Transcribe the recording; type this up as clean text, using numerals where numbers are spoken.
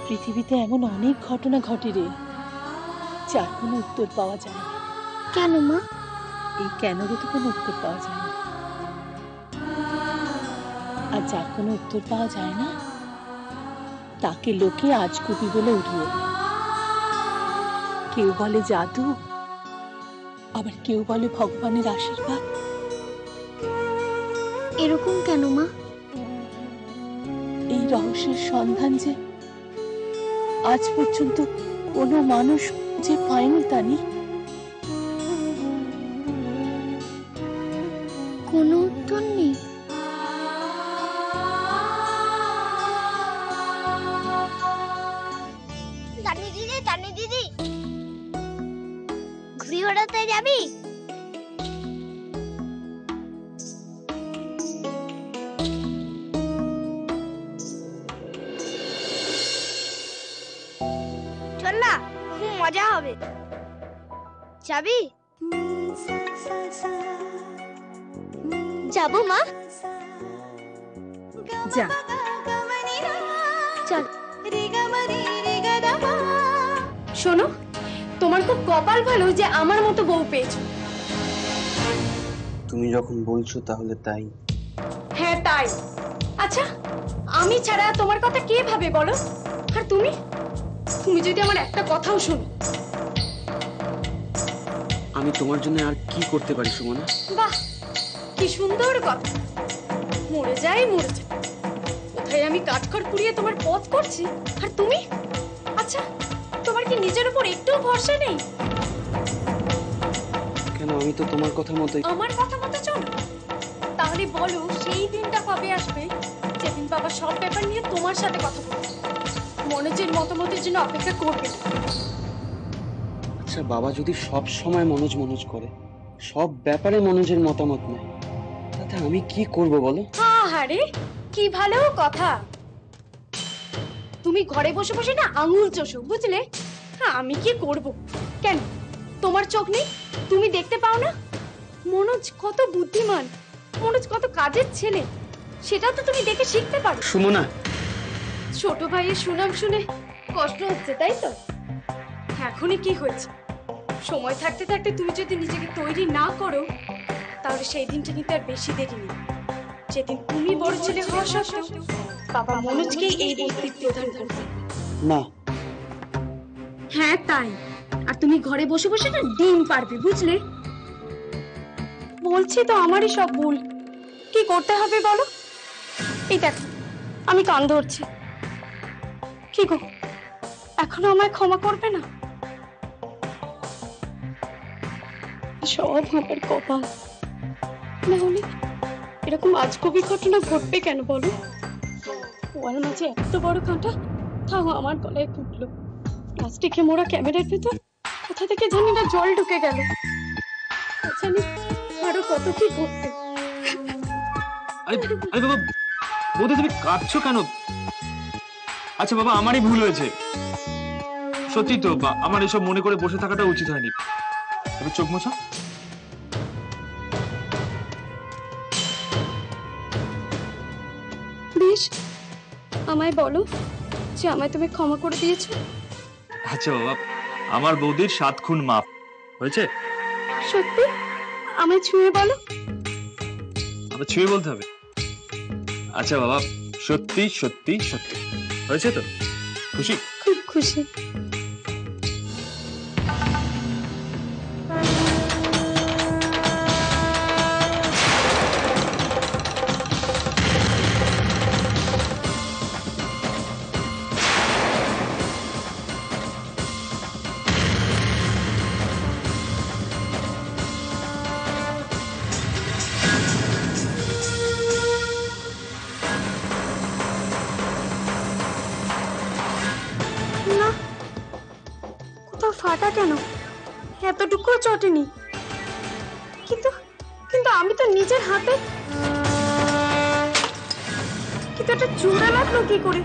পৃথিবীতে এমন অনেক ঘটনা ঘটে রে, যার কোনো উত্তর পাওয়া যায় না। কেন মা? এই কেনরও তো কোনো উত্তর পাওয়া যায় না। আর যার কোনো উত্তর পাওয়া যায় না, তাকে লোকে আজগুবি বলে উড়িয়ে দেয়। কেউ বলে জাদু, আবার কেউ বলে ভগবানের আশীর্বাদ। এরকম কেন মা? এই রহস্যের সন্ধান যে আজ পর্যন্ত কোনো মানুষ যে পায়নি, তানি। কোনো উত্তর নেই? জানি দিদি ঘুড়ি ওড়াতে যাবি? চল না, খুব মজা হবে। যাবি? যাবো মা। যা। চল। শোনো, তোমার খুব কপাল ভালো যে আমার মতো বউ পেয়েছো। তুমি যখন বলছো তাহলে তাই। হ্যাঁ তাই। আচ্ছা, আমি ছাড়া তোমার কথা কে ভাবে বলো? আর তুমি তুমি যদি আমার একটা কথাও শোনো। আমি তোমার জন্য আর কি করতে পারি সুমনা? বাহ, কি সুন্দর কথা। মরে যাই। কোথায় আমি কাঠখড় পুড়িয়ে তোমার পথ করছি, আর তুমি? আচ্ছা, তোমার কি নিজের উপর একটুও ভরসা নেই? কেন, আমি তো তোমার কথা মতোই। আমার কথা মতো চলো। তাহলে বলো, সেই দিনটা কবে আসবে যেদিন বাবা সব ব্যাপার নিয়ে তোমার সাথে কথা বলবে? মনোজের মতামতের জন্য অপেক্ষা করবে না। আচ্ছা, বাবা যদি সব সময় মনোজ করে, সব ব্যাপারে মনোজের মতামত নেয়, তাতে আমি কি করব বলো? আরে কি ভালো কথা। তুমি ঘরে বসে বসে না আঙুল চষো, বুঝলে? আমি কি করব? কেন, তোমার চোখ নেই? তুমি দেখতে পাও না মনোজ কত বুদ্ধিমান, মনোজ কত কাজের ছেলে? সেটা তো তুমি দেখে শিখতে পারো। সুমনা, ছোট ভাইয়ের সুনাম শুনে কষ্ট হচ্ছে, তাই তো? এখনই কি হয়েছে? সময় থাকতে থাকতে তুমি যদি নিজেকে তৈরি না করো, তাহলে সেই দিনটা কিন্তু আর বেশি দেরি নেই, যেদিন তুমি বড় ছেলে হওয়া সত্ত্বেও বাবা মনোজকেই এই বস্তির প্রধান করবে। না। হ্যাঁ তাই। আর তুমি ঘরে বসে বসে না ডিম পারবে, বুঝলে? বলছি তো আমারই সব ভুল। কি করতে হবে বলো? এই দেখো, আমি কান ধরছি। কি গো, এখনো আমায় ক্ষমা করবে না? সব আমার কপাল। না হলে এরকম আজগুবি ঘটনা ঘটবে কেন বলো? ওর মাঝে এত বড় কাঁটা, তাও আমার গলায় ফুটলো। প্লাস্টিকে মোড়া ক্যামেরার ভেতর কোথা থেকে জানি না জল ঢুকে গেল। জানি আরো কত কি ঘটবে। আরে বাবা, বৌদি তুমি কাঁদছো কেন? আচ্ছা বাবা, আমারই ভুল হয়েছে, সত্যি তো। আমার এসব মনে করে বসে থাকাটা উচিত হয়নি। তুমি চোখ মোছো। বেশ, আমায় বলো যে আমায় তুমি ক্ষমা করে দিয়েছো। আচ্ছা বাবা, আমার বৌদির 7 খুন মাফ হয়েছে। সত্যি? আমায় ছুঁয়ে বলো। আবার ছুঁয়ে বলতে হবে? আচ্ছা বাবা, সত্যি সত্যি সত্যি হয়েছে তো? খুশি? খুব খুশি। না, কোথাও ফাটা কেন? এতটুকু চটেনি। কিন্তু কিন্তু আমি তো নিজের হাতে। কিন্তু এটা চূড়া লাগলো কি করে?